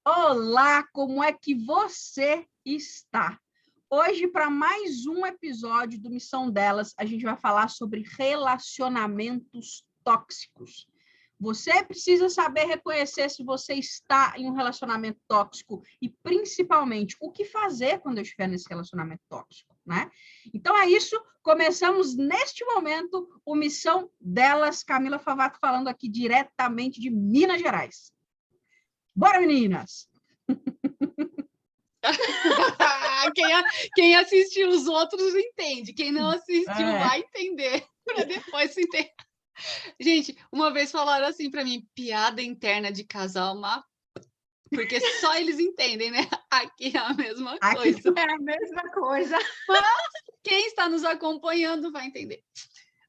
Olá, como é que você está? Hoje, para mais um episódio do Missão Delas, a gente vai falar sobre relacionamentos tóxicos. Você precisa saber reconhecer se você está em um relacionamento tóxico e, principalmente, o que fazer quando eu estiver nesse relacionamento tóxico, né? Então é isso, começamos neste momento o Missão Delas, Camila Favato falando aqui diretamente de Minas Gerais. Bora, meninas! Quem assistiu os outros entende. Quem não assistiu vai entender. Para depois se entender. Gente, uma vez falaram assim para mim, piada interna de casal, porque só eles entendem, né? Aqui é a mesma coisa. Aqui é a mesma coisa. Mas quem está nos acompanhando vai entender.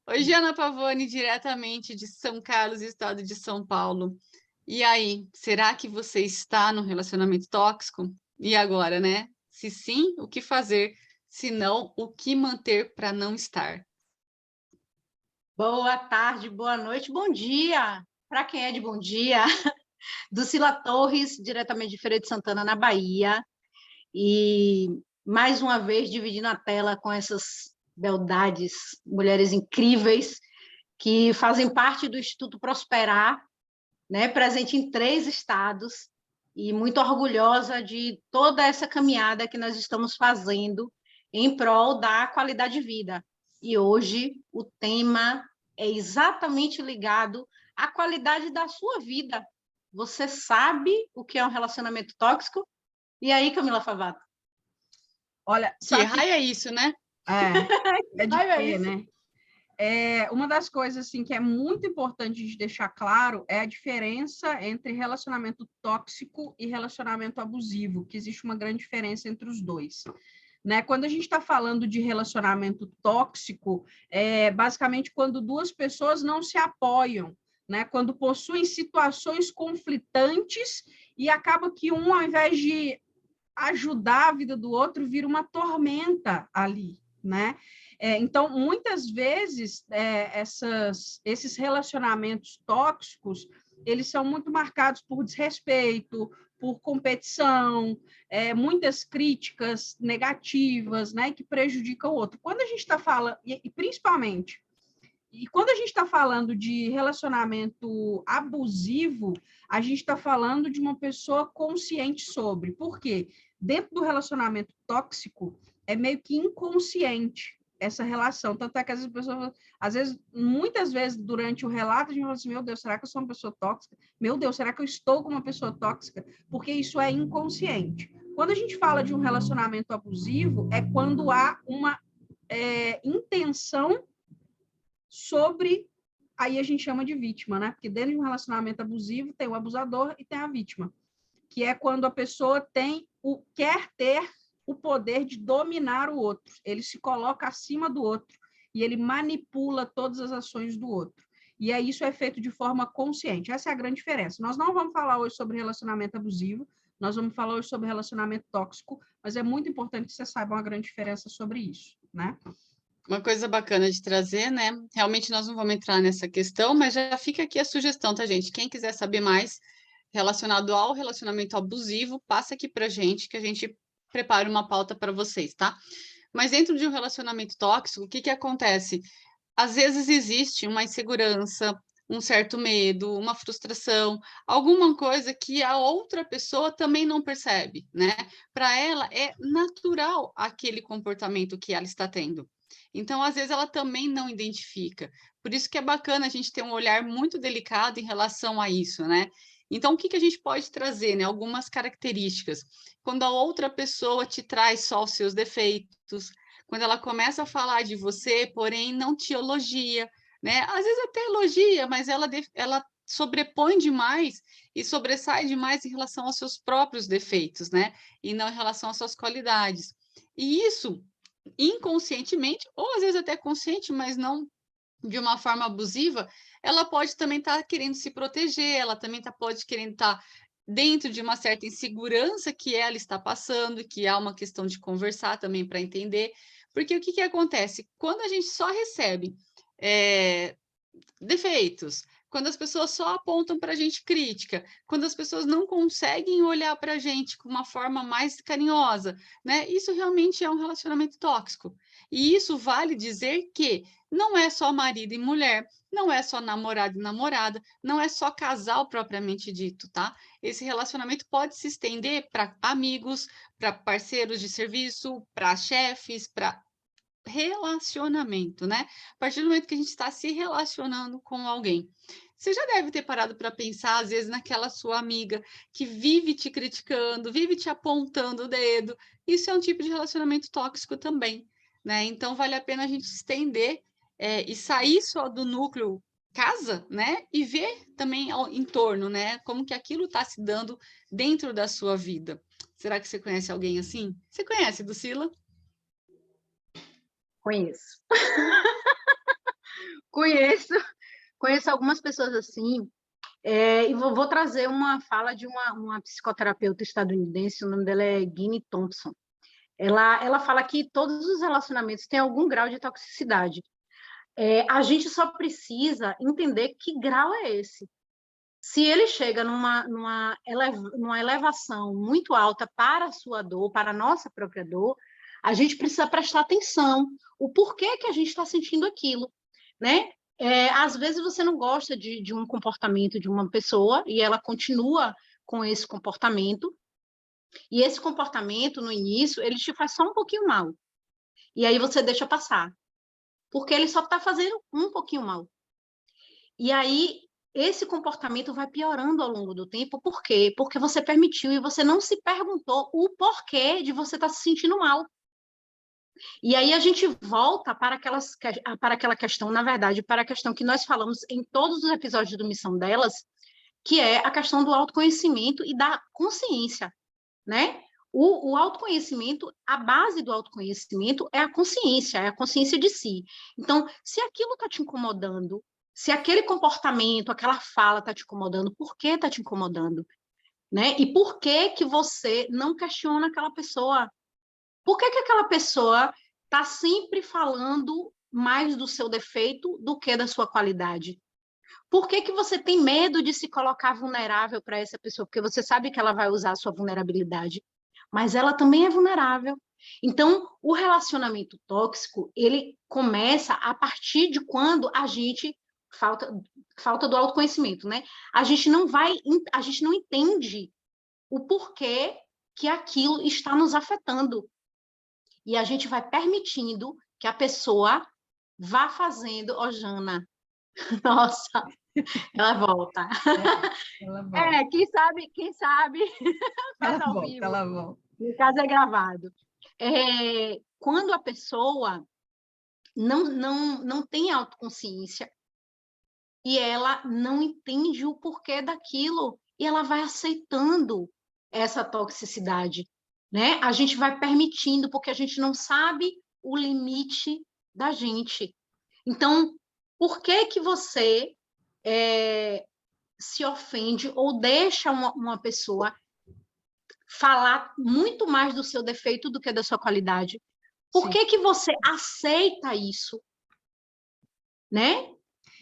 Oi, Giana Pavone, diretamente de São Carlos, estado de São Paulo. E aí, será que você está num relacionamento tóxico? E agora, né? Se sim, o que fazer? Se não, o que manter para não estar? Boa tarde, boa noite, bom dia. Para quem é de bom dia, Ducila Torres, diretamente de Feira de Santana, na Bahia. E mais uma vez dividindo a tela com essas beldades, mulheres incríveis que fazem parte do Instituto Prosperar, né, presente em 3 estados, e muito orgulhosa de toda essa caminhada que nós estamos fazendo em prol da qualidade de vida. E hoje o tema é exatamente ligado à qualidade da sua vida. Você sabe o que é um relacionamento tóxico? E aí, Camila Favato? Olha, Que raio é isso, né? É de quê, né? Uma das coisas assim, que é muito importante de deixar claro é a diferença entre relacionamento tóxico e relacionamento abusivo, que existe uma grande diferença entre os dois. Né? Quando a gente está falando de relacionamento tóxico, é basicamente quando duas pessoas não se apoiam, né? Quando possuem situações conflitantes e acaba que um, ao invés de ajudar a vida do outro, vira uma tormenta ali, né? Então, muitas vezes, esses relacionamentos tóxicos, eles são muito marcados por desrespeito, por competição, muitas críticas negativas, né, que prejudicam o outro. Quando a gente está falando, e principalmente, e quando a gente está falando de relacionamento abusivo, a gente está falando de uma pessoa consciente sobre. Por quê? Dentro do relacionamento tóxico, é meio que inconsciente essa relação. Tanto é que as pessoas, às vezes, muitas vezes, durante o relato, a gente fala assim, meu Deus, será que eu sou uma pessoa tóxica? Meu Deus, será que eu estou com uma pessoa tóxica? Porque isso é inconsciente. Quando a gente fala de um relacionamento abusivo, é quando há uma intenção sobre, aí a gente chama de vítima, né? Porque dentro de um relacionamento abusivo tem o abusador e tem a vítima, que é quando a pessoa quer ter o poder de dominar o outro. Ele se coloca acima do outro e ele manipula todas as ações do outro. E aí isso é feito de forma consciente. Essa é a grande diferença. Nós não vamos falar hoje sobre relacionamento abusivo, nós vamos falar hoje sobre relacionamento tóxico, mas é muito importante que vocês saibam a grande diferença sobre isso, né? Uma coisa bacana de trazer, né? Realmente nós não vamos entrar nessa questão, mas já fica aqui a sugestão, tá, gente? Quem quiser saber mais relacionado ao relacionamento abusivo, passa aqui pra gente, que a gente prepara uma pauta para vocês, tá? Mas dentro de um relacionamento tóxico, o que que acontece? Às vezes existe uma insegurança, um certo medo, uma frustração, alguma coisa que a outra pessoa também não percebe, né? Para ela é natural aquele comportamento que ela está tendo. Então, às vezes, ela também não identifica. Por isso que é bacana a gente ter um olhar muito delicado em relação a isso, né? Então, o que que a gente pode trazer, né? Algumas características. Quando a outra pessoa te traz só os seus defeitos, quando ela começa a falar de você, porém não te elogia, né? Às vezes até elogia, mas ela sobrepõe demais e sobressai demais em relação aos seus próprios defeitos, né? E não em relação às suas qualidades. E isso, inconscientemente, ou às vezes até consciente, mas não de uma forma abusiva, ela pode também estar querendo se proteger, ela também pode querendo estar dentro de uma certa insegurança que ela está passando, que há uma questão de conversar também para entender. Porque o que acontece? Quando a gente só recebe defeitos, quando as pessoas só apontam para a gente crítica, quando as pessoas não conseguem olhar para a gente com uma forma mais carinhosa, né? Isso realmente é um relacionamento tóxico. E isso vale dizer que não é só marido e mulher, não é só namorado e namorada, não é só casal propriamente dito, tá? Esse relacionamento pode se estender para amigos, para parceiros de serviço, para chefes, para relacionamento, né? A partir do momento que a gente está se relacionando com alguém. Você já deve ter parado para pensar, às vezes, naquela sua amiga que vive te criticando, vive te apontando o dedo. Isso é um tipo de relacionamento tóxico também, né? Então, vale a pena a gente estender e sair só do núcleo casa, né? E ver também ao entorno, né? Como que aquilo está se dando dentro da sua vida. Será que você conhece alguém assim? Você conhece, Ducila? Conheço. Conheço algumas pessoas assim, e vou trazer uma fala de uma psicoterapeuta estadunidense, o nome dela é Ginny Thompson. Ela fala que todos os relacionamentos têm algum grau de toxicidade. A gente só precisa entender que grau é esse. Se ele chega numa elevação muito alta para a sua dor, para a nossa própria dor, a gente precisa prestar atenção o porquê que a gente está sentindo aquilo, né? Às vezes você não gosta de um comportamento de uma pessoa e ela continua com esse comportamento, e esse comportamento, no início, ele te faz só um pouquinho mal. E aí você deixa passar, porque ele só está fazendo um pouquinho mal. E aí esse comportamento vai piorando ao longo do tempo. Por quê? Porque você permitiu e você não se perguntou o porquê de você estar se sentindo mal. E aí a gente volta para aquela questão, na verdade, para a questão que nós falamos em todos os episódios do Missão Delas, que é a questão do autoconhecimento e da consciência, né? O autoconhecimento, a base do autoconhecimento é a consciência de si. Então, se aquilo está te incomodando, se aquele comportamento, aquela fala está te incomodando, por que está te incomodando? Né? E por que você não questiona aquela pessoa? Por que aquela pessoa está sempre falando mais do seu defeito do que da sua qualidade? Por que você tem medo de se colocar vulnerável para essa pessoa? Porque você sabe que ela vai usar a sua vulnerabilidade, mas ela também é vulnerável. Então, o relacionamento tóxico, ele começa a partir de quando a gente falta do autoconhecimento, né? A gente não entende o porquê que aquilo está nos afetando. E a gente vai permitindo que a pessoa vá fazendo... Ó, Jana, nossa, ela volta. Ela volta. Quem sabe faz ao vivo. Ela volta. No caso, é gravado. Quando a pessoa não tem autoconsciência e ela não entende o porquê daquilo, e ela vai aceitando essa toxicidade, né? A gente vai permitindo, porque a gente não sabe o limite da gente. Então, por que você se ofende ou deixa uma pessoa falar muito mais do seu defeito do que da sua qualidade? Por que você aceita isso? Né?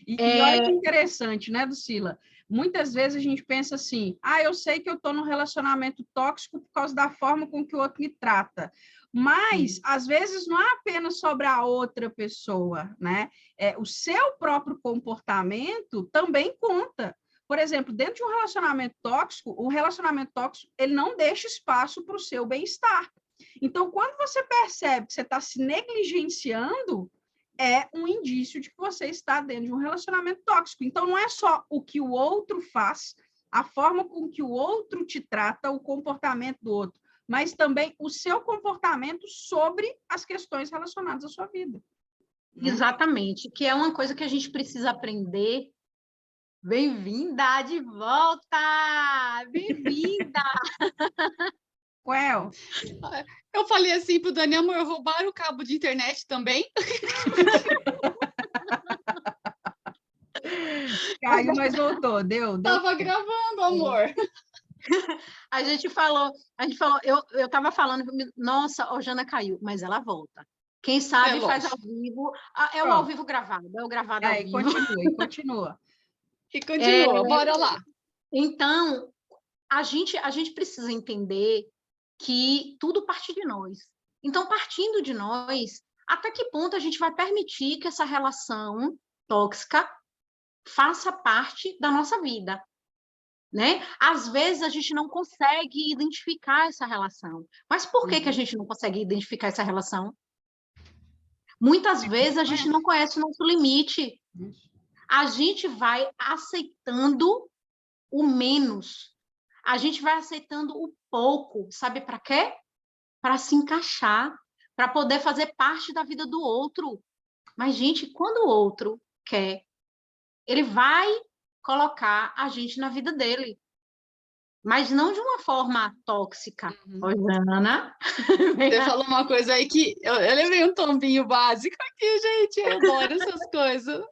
E olha que interessante, né, Ducila? Muitas vezes a gente pensa assim, eu sei que eu estou num relacionamento tóxico por causa da forma com que o outro me trata. Mas, às vezes, não é apenas sobre a outra pessoa, né? O seu próprio comportamento também conta. Por exemplo, dentro de um relacionamento tóxico, o relacionamento tóxico, ele não deixa espaço para o seu bem-estar. Então, quando você percebe que você está se negligenciando, é um indício de que você está dentro de um relacionamento tóxico. Então, não é só o que o outro faz, a forma com que o outro te trata, o comportamento do outro, mas também o seu comportamento sobre as questões relacionadas à sua vida. Exatamente, que é uma coisa que a gente precisa aprender. Bem-vinda de volta! Bem-vinda! Well, eu falei assim pro Daniel, amor, roubaram o cabo de internet também? Caiu, mas voltou, deu. Tava gravando, amor. A gente falou, eu tava falando, nossa, a Jana caiu, mas ela volta. Quem sabe faz ao vivo, o ao vivo gravado, é o gravado ao vivo. Continua. E continua, bora lá. Então, a gente precisa entender que tudo parte de nós. Então, partindo de nós, até que ponto a gente vai permitir que essa relação tóxica faça parte da nossa vida, né? Às vezes a gente não consegue identificar essa relação. Mas por que a gente não consegue identificar essa relação? Muitas vezes a gente não conhece o nosso limite. A gente vai aceitando o menos. A gente vai aceitando o pouco. Sabe para quê? Para se encaixar, para poder fazer parte da vida do outro. Mas, gente, quando o outro quer, ele vai colocar a gente na vida dele. Mas não de uma forma tóxica. Oi, Ana. Você falou uma coisa aí que eu levei um tombinho básico aqui, gente. Eu adoro essas coisas.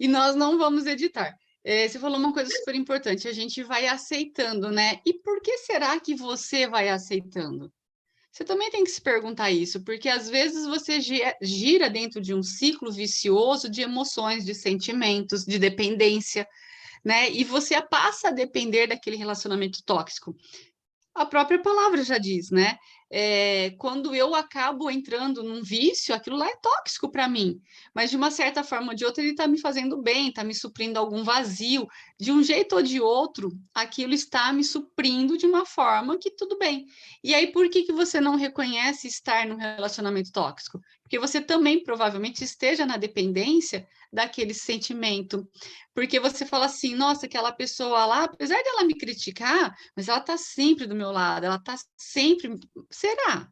E nós não vamos editar. Você falou uma coisa super importante, a gente vai aceitando, né? E por que será que você vai aceitando? Você também tem que se perguntar isso, porque às vezes você gira dentro de um ciclo vicioso de emoções, de sentimentos, de dependência, né? E você passa a depender daquele relacionamento tóxico. A própria palavra já diz, né? Quando eu acabo entrando num vício, aquilo lá é tóxico para mim, mas de uma certa forma ou de outra ele está me fazendo bem, está me suprindo algum vazio, de um jeito ou de outro, aquilo está me suprindo de uma forma que tudo bem. E aí, por que você não reconhece estar num relacionamento tóxico? Porque você também provavelmente esteja na dependência daquele sentimento, porque você fala assim, nossa, aquela pessoa lá, apesar dela me criticar, mas ela está sempre do meu lado, ela está sempre... Será?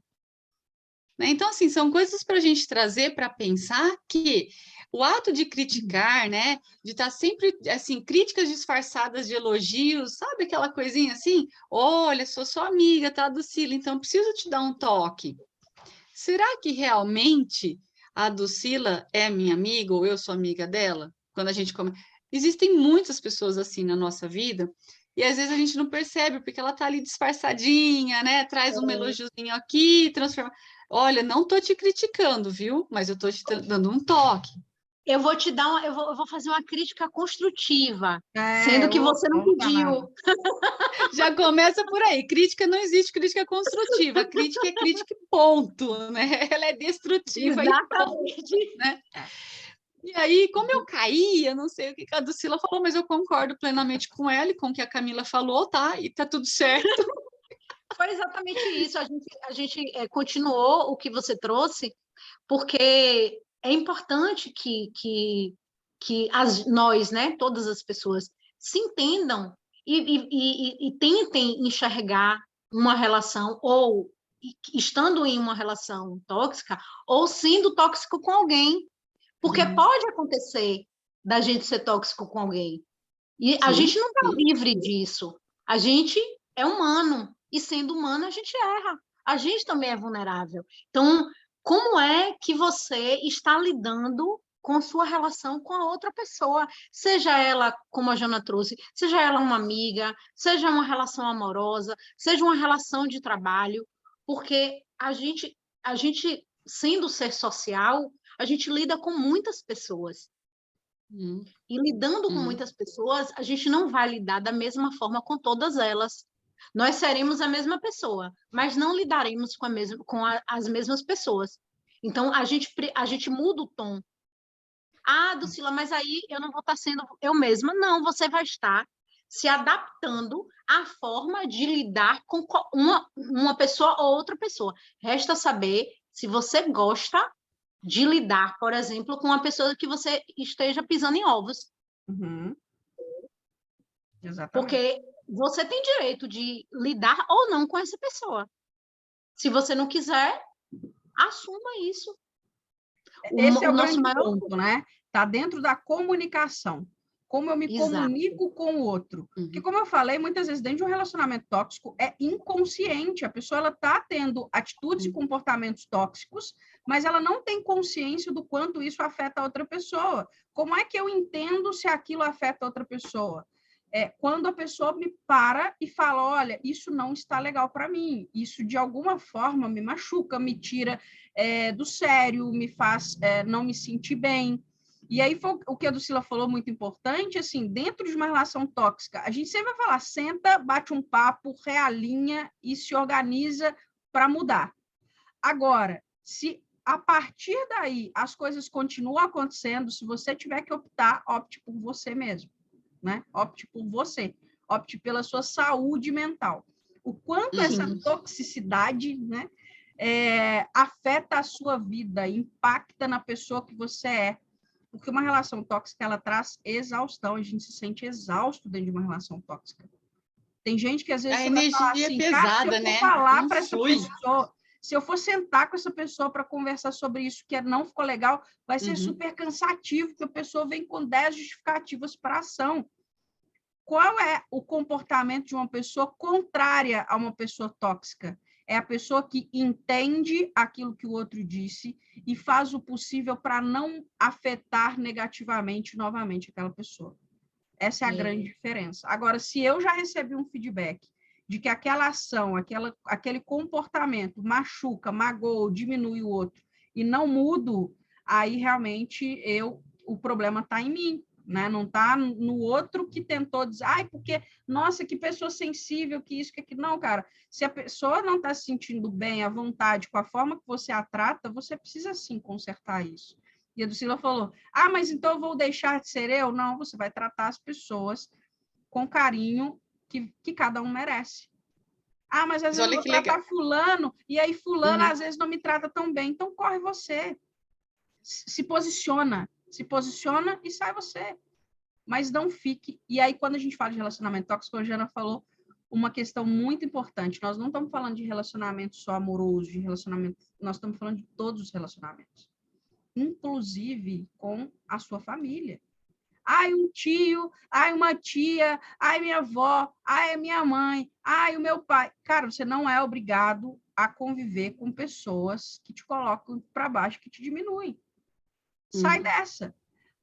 Né? Então, assim, são coisas para a gente trazer para pensar que o ato de criticar, né, de estar sempre, assim, críticas disfarçadas de elogios, sabe aquela coisinha assim? Olha, sou sua amiga, tá, Ducila, então preciso te dar um toque. Será que realmente a Ducila é minha amiga ou eu sou amiga dela? Quando a gente come... Existem muitas pessoas assim na nossa vida e às vezes a gente não percebe porque ela tá ali disfarçadinha, né? Traz um elogiozinho aqui, transforma. Olha, não tô te criticando, viu? Mas eu tô te dando um toque. Eu vou te dar eu vou fazer uma crítica construtiva, sendo que você não pediu. Já começa por aí. Crítica não existe crítica construtiva. A crítica é crítica e ponto, né? Ela é destrutiva. Exatamente. E ponto, né? E aí, como eu caí, eu não sei o que a Ducila falou, mas eu concordo plenamente com ela e com o que a Camila falou, tá? E tá tudo certo. Foi exatamente isso. A gente continuou o que você trouxe, porque é importante que nós, né, todas as pessoas, se entendam e tentem enxergar uma relação, ou estando em uma relação tóxica, ou sendo tóxico com alguém. Porque pode acontecer da gente ser tóxico com alguém. E a gente não está livre disso. A gente é humano. E sendo humano, a gente erra. A gente também é vulnerável. Então, como é que você está lidando com sua relação com a outra pessoa? Seja ela, como a Jana trouxe, seja ela uma amiga, seja uma relação amorosa, seja uma relação de trabalho, porque a gente sendo ser social, a gente lida com muitas pessoas. E lidando com muitas pessoas, a gente não vai lidar da mesma forma com todas elas. Nós seremos a mesma pessoa, mas não lidaremos com as mesmas pessoas. Então, a gente muda o tom. Ah, Ducila, mas aí eu não vou estar sendo eu mesma. Não, você vai estar se adaptando à forma de lidar com uma pessoa ou outra pessoa. Resta saber se você gosta de lidar, por exemplo, com uma pessoa que você esteja pisando em ovos. Exatamente. Porque você tem direito de lidar ou não com essa pessoa. Se você não quiser, assuma isso. Esse é o nosso grande ponto, né? Está dentro da comunicação. Como eu me comunico com o outro. Porque, como eu falei, muitas vezes dentro de um relacionamento tóxico é inconsciente. A pessoa ela está tendo atitudes e comportamentos tóxicos, mas ela não tem consciência do quanto isso afeta a outra pessoa. Como é que eu entendo se aquilo afeta a outra pessoa? Quando a pessoa me para e fala, olha, isso não está legal para mim, isso de alguma forma me machuca, me tira do sério, me faz não me sentir bem. E aí foi o que a Ducila falou, muito importante, assim, dentro de uma relação tóxica, a gente sempre vai falar, senta, bate um papo, realinha e se organiza para mudar. Agora, se a partir daí as coisas continuam acontecendo, se você tiver que optar, opte por você mesmo, né? Opte por você, opte pela sua saúde mental. O quanto essa toxicidade, né, afeta a sua vida, impacta na pessoa que você é. Porque uma relação tóxica, ela traz exaustão, a gente se sente exausto dentro de uma relação tóxica. Tem gente que às vezes A vai falar energia assim, pesada, cara, se eu for né? falar Não para essa flui. pessoa, se eu for sentar com essa pessoa para conversar sobre isso que não ficou legal, vai ser super cansativo, porque a pessoa vem com 10 justificativas para a ação. Qual é o comportamento de uma pessoa contrária a uma pessoa tóxica? É a pessoa que entende aquilo que o outro disse e faz o possível para não afetar negativamente novamente aquela pessoa. Essa é a grande diferença. Agora, se eu já recebi um feedback de que aquela ação, aquele comportamento machuca, magoa, diminui o outro e não mudo, aí realmente o problema está em mim, né? Não está no outro que tentou dizer, ai, porque, nossa, que pessoa sensível, que isso, que aquilo. Não, cara, se a pessoa não está se sentindo bem, à vontade, com a forma que você a trata, você precisa sim consertar isso. E a Ducila falou, mas então eu vou deixar de ser eu? Não, você vai tratar as pessoas com carinho que cada um merece. Mas às vezes eu vou tratar fulano, e aí fulano às vezes não me trata tão bem. Então corre você. Se posiciona e sai você. Mas não fique. E aí quando a gente fala de relacionamento tóxico, a Jana falou uma questão muito importante. Nós não estamos falando de relacionamento só amoroso, de relacionamento, nós estamos falando de todos os relacionamentos. Inclusive com a sua família. Um tio, uma tia, minha avó, minha mãe, o meu pai. Cara, você não é obrigado a conviver com pessoas que te colocam para baixo, que te diminuem. Sai dessa.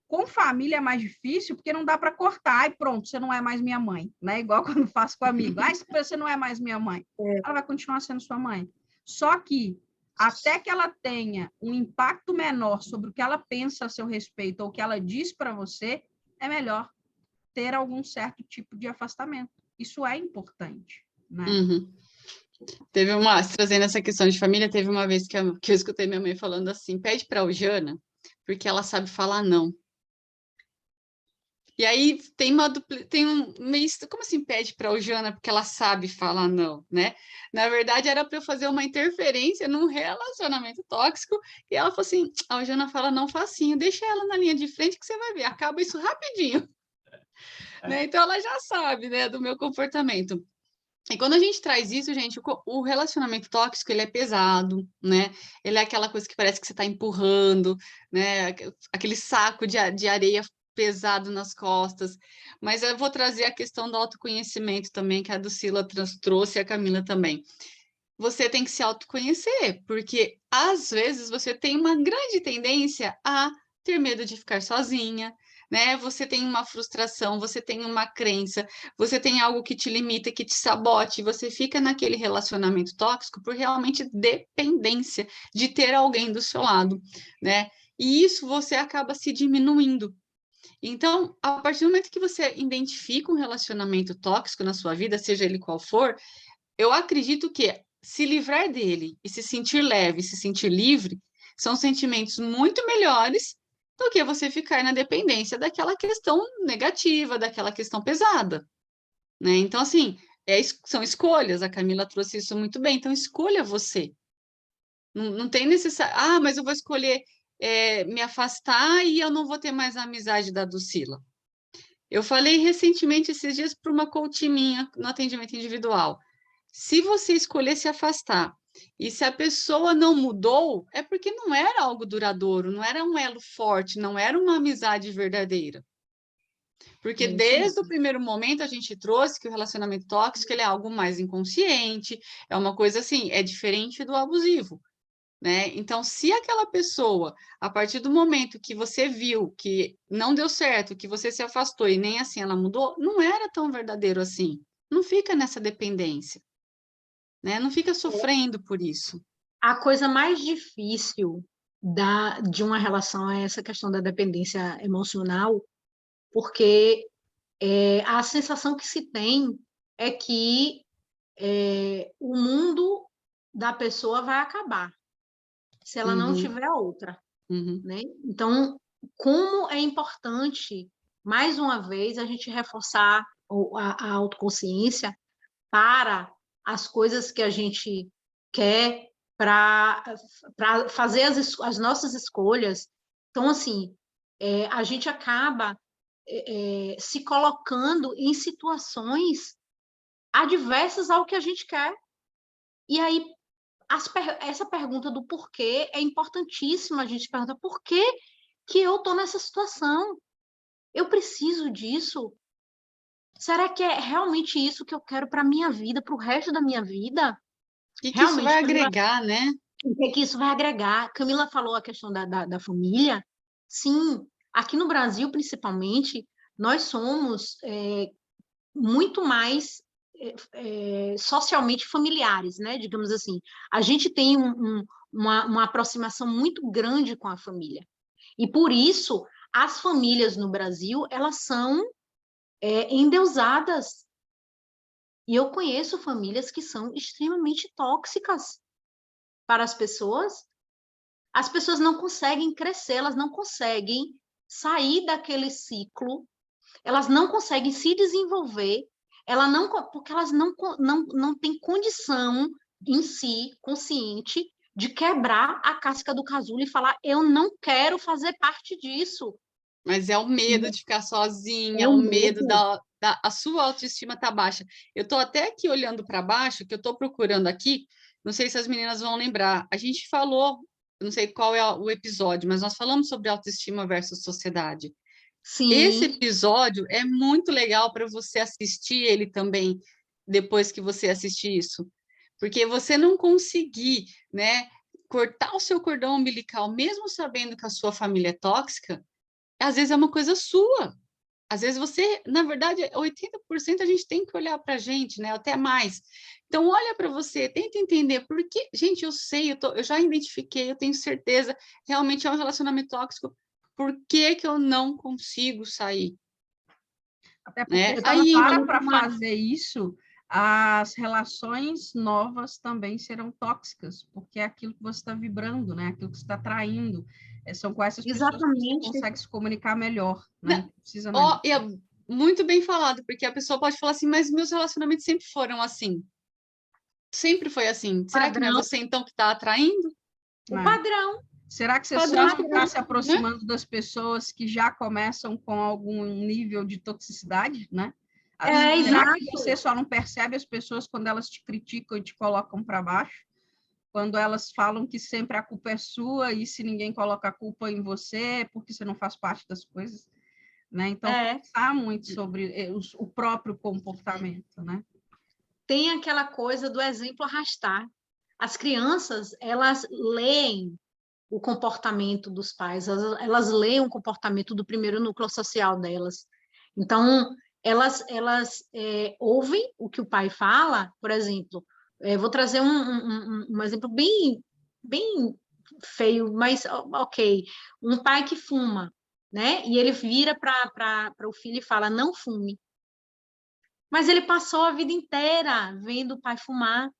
Com família é mais difícil, porque não dá para cortar. Pronto, você não é mais minha mãe, né? Igual quando faço com amigo. Você não é mais minha mãe. Ela vai continuar sendo sua mãe. Só que até que ela tenha um impacto menor sobre o que ela pensa a seu respeito ou o que ela diz para você, é melhor ter algum certo tipo de afastamento. Isso é importante, né? Trazendo essa questão de família, teve uma vez que eu escutei minha mãe falando assim, pede para a Jana, porque ela sabe falar não. E aí tem um meio, como assim pede para a Jana porque ela sabe falar não, né? Na verdade era para eu fazer uma interferência num relacionamento tóxico e ela falou assim, a Jana fala não facinho, deixa ela na linha de frente que você vai ver, acaba isso rapidinho. Né? Então ela já sabe, né, do meu comportamento. E quando a gente traz isso, gente, o relacionamento tóxico, ele é pesado, né? Ele é aquela coisa que parece que você está empurrando, né? Aquele saco de areia pesado nas costas. Mas eu vou trazer a questão do autoconhecimento também, que a Ducila trouxe e a Camila também. Você tem que se autoconhecer, porque às vezes você tem uma grande tendência a ter medo de ficar sozinha, né? Você tem uma frustração, você tem uma crença, você tem algo que te limita, que te sabote, você fica naquele relacionamento tóxico por realmente dependência de ter alguém do seu lado, né? E isso você acaba se diminuindo. Então, a partir do momento que você identifica um relacionamento tóxico na sua vida, seja ele qual for, eu acredito que se livrar dele e se sentir leve, se sentir livre, são sentimentos muito melhores do que você ficar na dependência daquela questão negativa, daquela questão pesada, né? Então, assim, são escolhas, a Camila trouxe isso muito bem, então escolha você. Não tem necessidade, mas eu vou escolher me afastar e eu não vou ter mais a amizade da Ducila. Eu falei recentemente, esses dias, para uma coach minha, no atendimento individual. Se você escolher se afastar e se a pessoa não mudou, é porque não era algo duradouro, não era um elo forte, não era uma amizade verdadeira. Porque desde o primeiro momento a gente trouxe que o relacionamento tóxico ele é algo mais inconsciente, é uma coisa assim, é diferente do abusivo, né? Então, se aquela pessoa, a partir do momento que você viu que não deu certo, que você se afastou e nem assim ela mudou, não era tão verdadeiro assim. Não fica nessa dependência. Né? Não fica sofrendo por isso. A coisa mais difícil de uma relação a essa questão da dependência emocional, porque a sensação que se tem é que o mundo da pessoa vai acabar se ela não tiver outra, né? Então, como é importante, mais uma vez, a gente reforçar a autoconsciência para as coisas que a gente quer, para fazer as nossas escolhas. Então, assim, a gente acaba se colocando em situações adversas ao que a gente quer. E aí, essa pergunta do porquê é importantíssima. A gente pergunta por que eu estou nessa situação? Eu preciso disso? Será que é realmente isso que eu quero para a minha vida, para o resto da minha vida? O que isso vai agregar, né? O que isso vai agregar? Camila falou a questão da família. Sim, aqui no Brasil, principalmente, nós somos muito mais socialmente familiares, né? Digamos assim. A gente tem uma aproximação muito grande com a família. E, por isso, as famílias no Brasil, elas são endeusadas. E eu conheço famílias que são extremamente tóxicas para as pessoas. As pessoas não conseguem crescer, elas não conseguem sair daquele ciclo, elas não conseguem se desenvolver, porque elas não têm condição em si, consciente, de quebrar a casca do casulo e falar, eu não quero fazer parte disso. Mas é o medo de ficar sozinha, é o medo a sua autoestima tá baixa. Eu estou até aqui olhando para baixo, que eu estou procurando aqui, não sei se as meninas vão lembrar, a gente falou, não sei qual é o episódio, mas nós falamos sobre autoestima versus sociedade. Sim. Esse episódio é muito legal para você assistir ele também, depois que você assistir isso. Porque você não conseguir, né, cortar o seu cordão umbilical, mesmo sabendo que a sua família é tóxica, às vezes é uma coisa sua. Às vezes você, na verdade, 80% a gente tem que olhar para a gente, né? Até mais. Então, olha para você, tenta entender por que. Gente, eu sei, eu já identifiquei, eu tenho certeza, realmente é um relacionamento tóxico. Por que eu não consigo sair? Até porque para fazer isso, as relações novas também serão tóxicas, porque é aquilo que você está vibrando, né? Aquilo que você está atraindo. São com essas pessoas que você consegue se comunicar melhor, né? Precisa mais. É muito bem falado, porque a pessoa pode falar assim, mas meus relacionamentos sempre foram assim. Sempre foi assim. Será que não é você, então, que está atraindo? O padrão. Será que você só está se aproximando das pessoas que já começam com algum nível de toxicidade, né? Será que você só não percebe as pessoas quando elas te criticam e te colocam para baixo? Quando elas falam que sempre a culpa é sua e se ninguém coloca a culpa em você é porque você não faz parte das coisas, né? Então, pensar muito sobre o próprio comportamento, né? Tem aquela coisa do exemplo arrastar. As crianças, elas leem o comportamento dos pais, elas leem o comportamento do primeiro núcleo social delas. Então, elas ouvem o que o pai fala, por exemplo, vou trazer um exemplo bem feio, mas ok, um pai que fuma, né? E ele vira para o filho e fala, não fume. Mas ele passou a vida inteira vendo o pai fumar.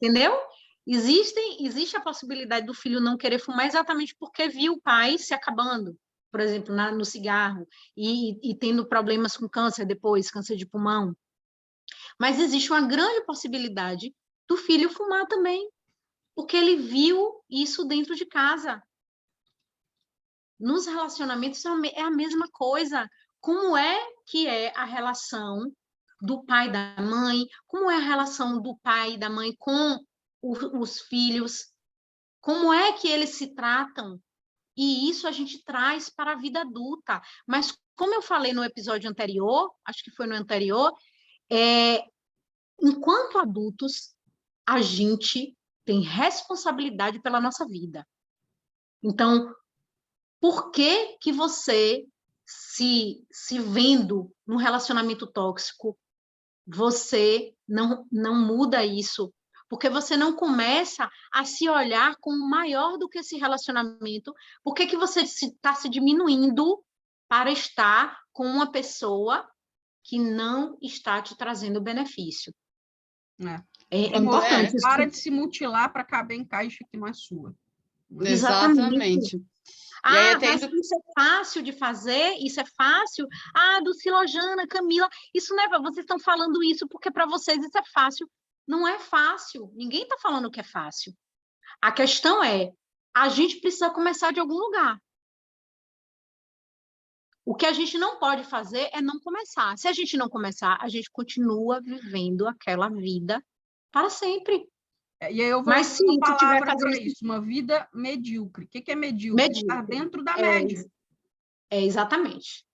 Entendeu? Existe a possibilidade do filho não querer fumar exatamente porque viu o pai se acabando, por exemplo, no cigarro, e tendo problemas com câncer depois, câncer de pulmão. Mas existe uma grande possibilidade do filho fumar também, porque ele viu isso dentro de casa. Nos relacionamentos é a mesma coisa. Como é que é a relação do pai e da mãe? Como é a relação do pai e da mãe com os filhos? Como é que eles se tratam? E isso a gente traz para a vida adulta. Mas, como eu falei no episódio anterior, acho que foi no anterior, enquanto adultos, a gente tem responsabilidade pela nossa vida. Então, por que que você, se vendo num relacionamento tóxico, você não muda isso? Porque você não começa a se olhar como maior do que esse relacionamento. Por que que você está se diminuindo para estar com uma pessoa que não está te trazendo benefício? É importante. Para de se mutilar para caber em caixa que não é sua. Exatamente. Mas isso é fácil de fazer, isso é fácil. Dulcilojana, Camila, isso não é... Vocês estão falando isso porque para vocês isso é fácil. Não é fácil. Ninguém está falando que é fácil. A questão é, a gente precisa começar de algum lugar. O que a gente não pode fazer é não começar. Se a gente não começar, a gente continua vivendo aquela vida para sempre. E aí eu vou Mas se uma palavra para isso, uma vida medíocre. O que é medíocre? Estar dentro da média. Exatamente.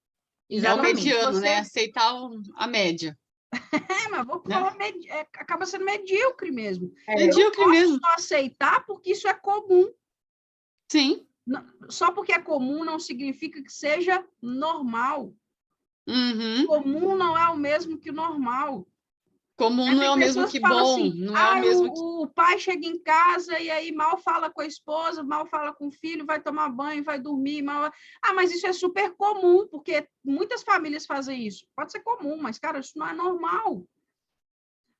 É o mediano, né? Aceitar a média. Mas vou falar, acaba sendo medíocre mesmo. Medíocre mesmo. Eu posso aceitar porque isso é comum. Sim. Só porque é comum não significa que seja normal. Uhum. Comum não é o mesmo que o normal. Comum não é o mesmo que bom. Assim, não é o mesmo o pai chega em casa e aí mal fala com a esposa, mal fala com o filho, vai tomar banho, vai dormir. Mas isso é super comum, porque muitas famílias fazem isso. Pode ser comum, mas, cara, isso não é normal.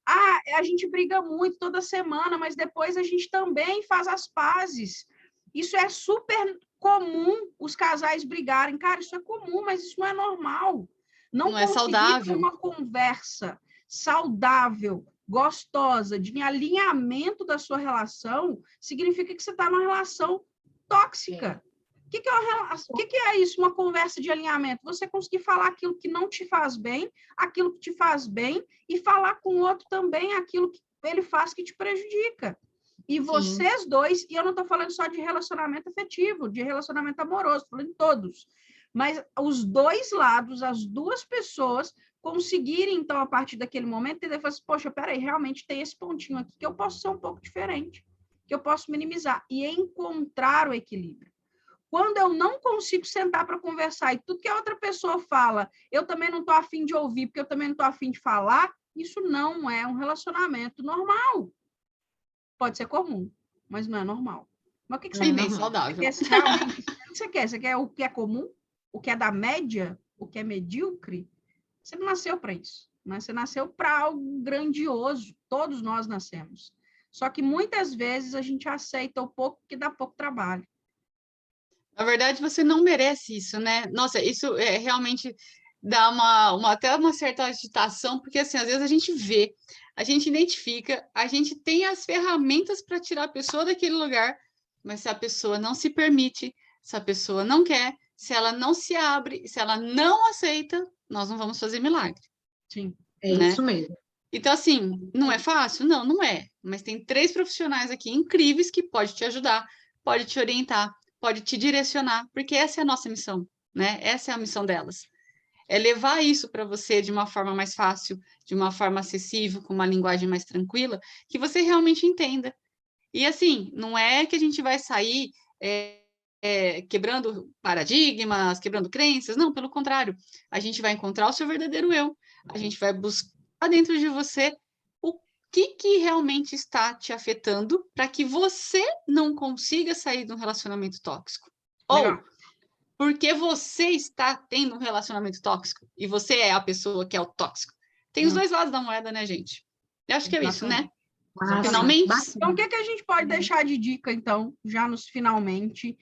A gente briga muito toda semana, mas depois a gente também faz as pazes. Isso é super comum, os casais brigarem. Cara, isso é comum, mas isso não é normal. Não é saudável. Uma conversa saudável, gostosa, de alinhamento da sua relação, significa que você está numa relação tóxica. O que é isso, uma conversa de alinhamento? Você conseguir falar aquilo que não te faz bem, aquilo que te faz bem, e falar com o outro também aquilo que ele faz que te prejudica. E vocês dois, e eu não estou falando só de relacionamento afetivo, de relacionamento amoroso, estou falando de todos, mas os dois lados, as duas pessoas conseguirem, então, a partir daquele momento, entender, falar assim, poxa, peraí, realmente tem esse pontinho aqui que eu posso ser um pouco diferente, que eu posso minimizar, e encontrar o equilíbrio. Quando eu não consigo sentar para conversar e tudo que a outra pessoa fala, eu também não estou afim de ouvir, porque eu também não estou afim de falar, isso não é um relacionamento normal. Pode ser comum, mas não é normal. Mas o que você quer? Nem saudável. Você quer realmente, o que você quer? Você quer o que é comum? O que é da média? O que é medíocre? Você não nasceu para isso, mas você nasceu para algo grandioso. Todos nós nascemos. Só que muitas vezes a gente aceita o pouco que dá pouco trabalho. Na verdade, você não merece isso, né? Nossa, isso realmente dá até uma certa agitação, porque assim, às vezes a gente vê, a gente identifica, a gente tem as ferramentas para tirar a pessoa daquele lugar, mas se a pessoa não se permite, se a pessoa não quer, se ela não se abre, se ela não aceita, nós não vamos fazer milagre. Sim, né? Isso mesmo. Então, assim, não é fácil? Não, não é. Mas tem 3 profissionais aqui incríveis que podem te ajudar, pode te orientar, pode te direcionar, porque essa é a nossa missão, né? Essa é a missão delas. É levar isso para você de uma forma mais fácil, de uma forma acessível, com uma linguagem mais tranquila, que você realmente entenda. E assim, não é que a gente vai sair quebrando paradigmas, quebrando crenças, não, pelo contrário. A gente vai encontrar o seu verdadeiro eu, a gente vai buscar dentro de você o que realmente está te afetando para que você não consiga sair de um relacionamento tóxico. Legal. Ou porque você está tendo um relacionamento tóxico e você é a pessoa que é o tóxico. Tem os dois lados da moeda, né, gente? Eu acho que é isso, né? Finalmente. Então, o que a gente pode deixar de dica, então, já nos finalmente,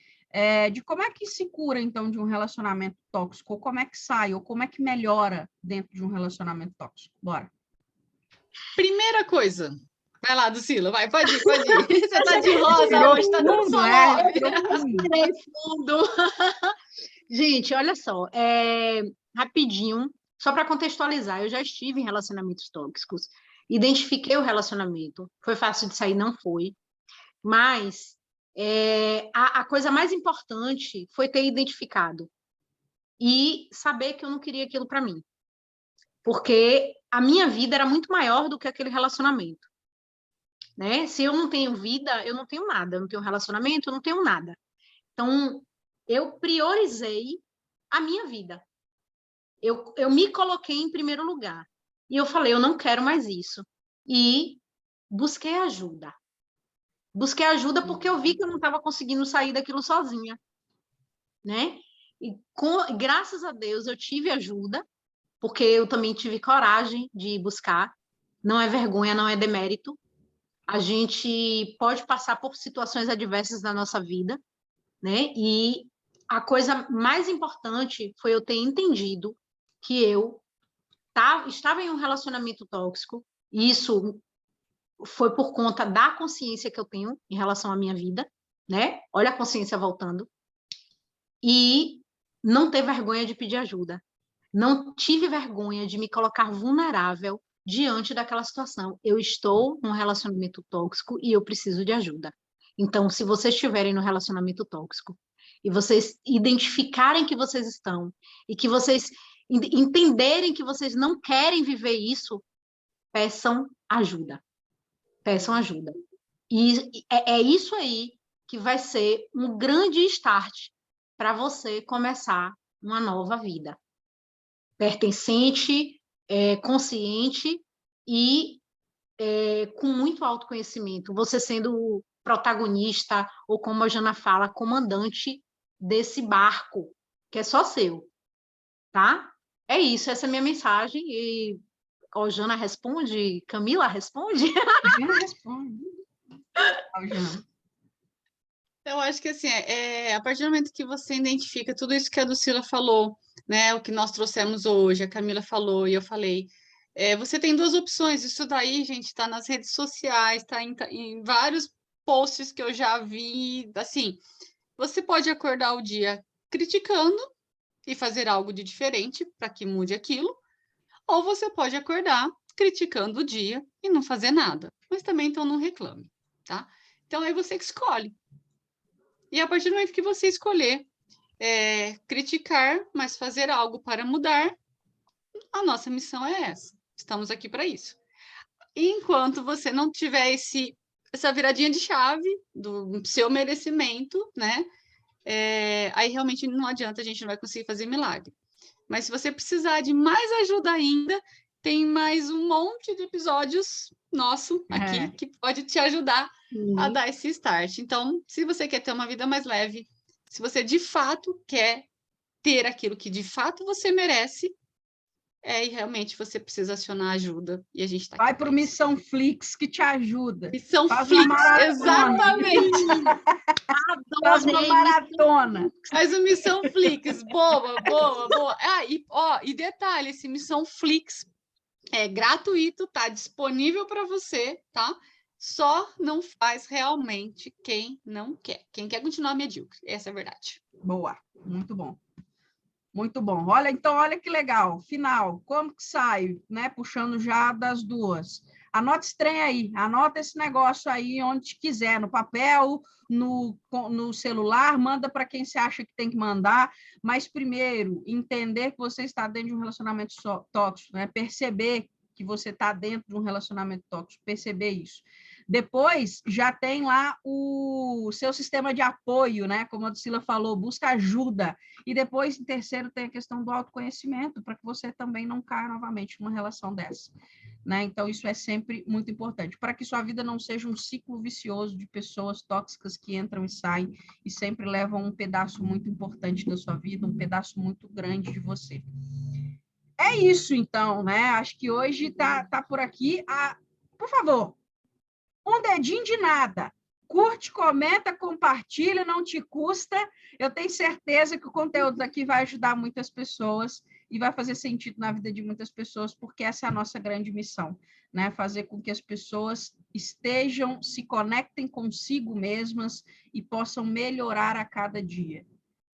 de como é que se cura, então, de um relacionamento tóxico? Ou como é que sai? Ou como é que melhora dentro de um relacionamento tóxico? Bora. Primeira coisa. Vai lá, Ducila, vai, pode ir. Você tá de rosa hoje, tá dando fundo. Gente, olha só, rapidinho, só para contextualizar, eu já estive em relacionamentos tóxicos, identifiquei o relacionamento, foi fácil de sair, não foi, mas a coisa mais importante foi ter identificado e saber que eu não queria aquilo para mim, porque a minha vida era muito maior do que aquele relacionamento, né? Se eu não tenho vida, eu não tenho nada, eu não tenho relacionamento, eu não tenho nada. Então, eu priorizei a minha vida. Eu me coloquei em primeiro lugar. E eu falei, eu não quero mais isso. E busquei ajuda. Busquei ajuda porque eu vi que eu não estava conseguindo sair daquilo sozinha, né? E graças a Deus eu tive ajuda, porque eu também tive coragem de buscar. Não é vergonha, não é demérito. A gente pode passar por situações adversas na nossa vida, né? E a coisa mais importante foi eu ter entendido que eu estava em um relacionamento tóxico, e isso foi por conta da consciência que eu tenho em relação à minha vida, né? Olha a consciência voltando. E não ter vergonha de pedir ajuda. Não tive vergonha de me colocar vulnerável diante daquela situação. Eu estou num relacionamento tóxico e eu preciso de ajuda. Então, se vocês estiverem no relacionamento tóxico e vocês identificarem que vocês estão e que vocês entenderem que vocês não querem viver isso, peçam ajuda. Peçam ajuda. E é isso aí que vai ser um grande start para você começar uma nova vida. Pertencente, consciente e com muito autoconhecimento. Você sendo o protagonista, ou como a Jana fala, comandante desse barco, que é só seu. Tá? É isso, essa é a minha mensagem. E Jana responde? Camila responde? Jana responde. Jana. Eu acho que assim, a partir do momento que você identifica tudo isso que a Dulcila falou, né, o que nós trouxemos hoje, a Camila falou e eu falei, você tem duas opções. Isso daí, gente, está nas redes sociais, está em vários posts que eu já vi. Assim, você pode acordar o dia criticando e fazer algo de diferente para que mude aquilo, ou você pode acordar criticando o dia e não fazer nada. Mas também, então, não reclame, tá? Então, é você que escolhe. E a partir do momento que você escolher criticar, mas fazer algo para mudar, a nossa missão é essa. Estamos aqui para isso. E enquanto você não tiver essa viradinha de chave do seu merecimento, né? Aí realmente não adianta, a gente não vai conseguir fazer milagre. Mas se você precisar de mais ajuda ainda, tem mais um monte de episódios nosso aqui que pode te ajudar a dar esse start. Então, se você quer ter uma vida mais leve, se você de fato quer ter aquilo que de fato você merece, e realmente você precisa acionar ajuda. E a gente está aqui. Vai para o Missão Flix que te ajuda. Missão Flix, exatamente. Faz uma maratona. Faz o Missão Flix. Boa. E detalhe, esse Missão Flix é gratuito, tá disponível para você, tá? Só não faz realmente quem não quer. Quem quer continuar medíocre. Essa é a verdade. Boa, muito bom. Muito bom. Olha que legal. Final, como que sai, né? Puxando já das duas. Anota esse trem aí, anota esse negócio aí onde quiser, no papel, no celular, manda para quem você acha que tem que mandar, mas primeiro, entender que você está dentro de um relacionamento tóxico, né? Perceber que você está dentro de um relacionamento tóxico, perceber isso. Depois, já tem lá o seu sistema de apoio, né? Como a Dulcila falou, busca ajuda. E depois, em terceiro, tem a questão do autoconhecimento, para que você também não caia novamente numa relação dessa. Né? Então, isso é sempre muito importante, para que sua vida não seja um ciclo vicioso de pessoas tóxicas que entram e saem e sempre levam um pedaço muito importante da sua vida, um pedaço muito grande de você. É isso, então, né? Acho que hoje tá por aqui. Por favor, um dedinho de nada. Curte, comenta, compartilha, não te custa. Eu tenho certeza que o conteúdo daqui vai ajudar muitas pessoas e vai fazer sentido na vida de muitas pessoas, porque essa é a nossa grande missão, né? Fazer com que as pessoas se conectem consigo mesmas e possam melhorar a cada dia,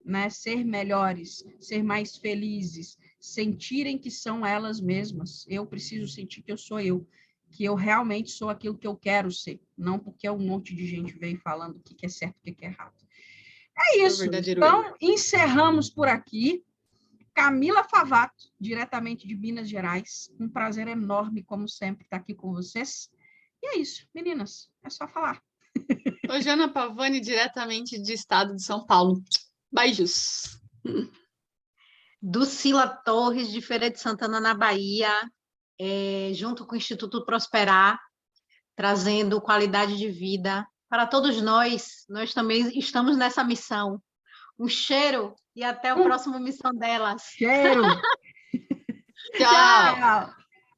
né? Ser melhores, ser mais felizes, sentirem que são elas mesmas. Eu preciso sentir que eu sou eu, que eu realmente sou aquilo que eu quero ser, não porque um monte de gente veio falando o que é certo e o que é errado. É isso. Então, encerramos por aqui. Camila Favato, diretamente de Minas Gerais. Um prazer enorme, como sempre, estar aqui com vocês. E é isso, meninas. É só falar. Jana Pavani, diretamente de estado de São Paulo. Beijos. Dulcila Torres, de Feira de Santana, na Bahia, junto com o Instituto Prosperar. trazendo qualidade de vida para todos nós. Nós também estamos nessa missão. Um cheiro e até a próxima missão delas. Cheiro! Tchau! Tchau!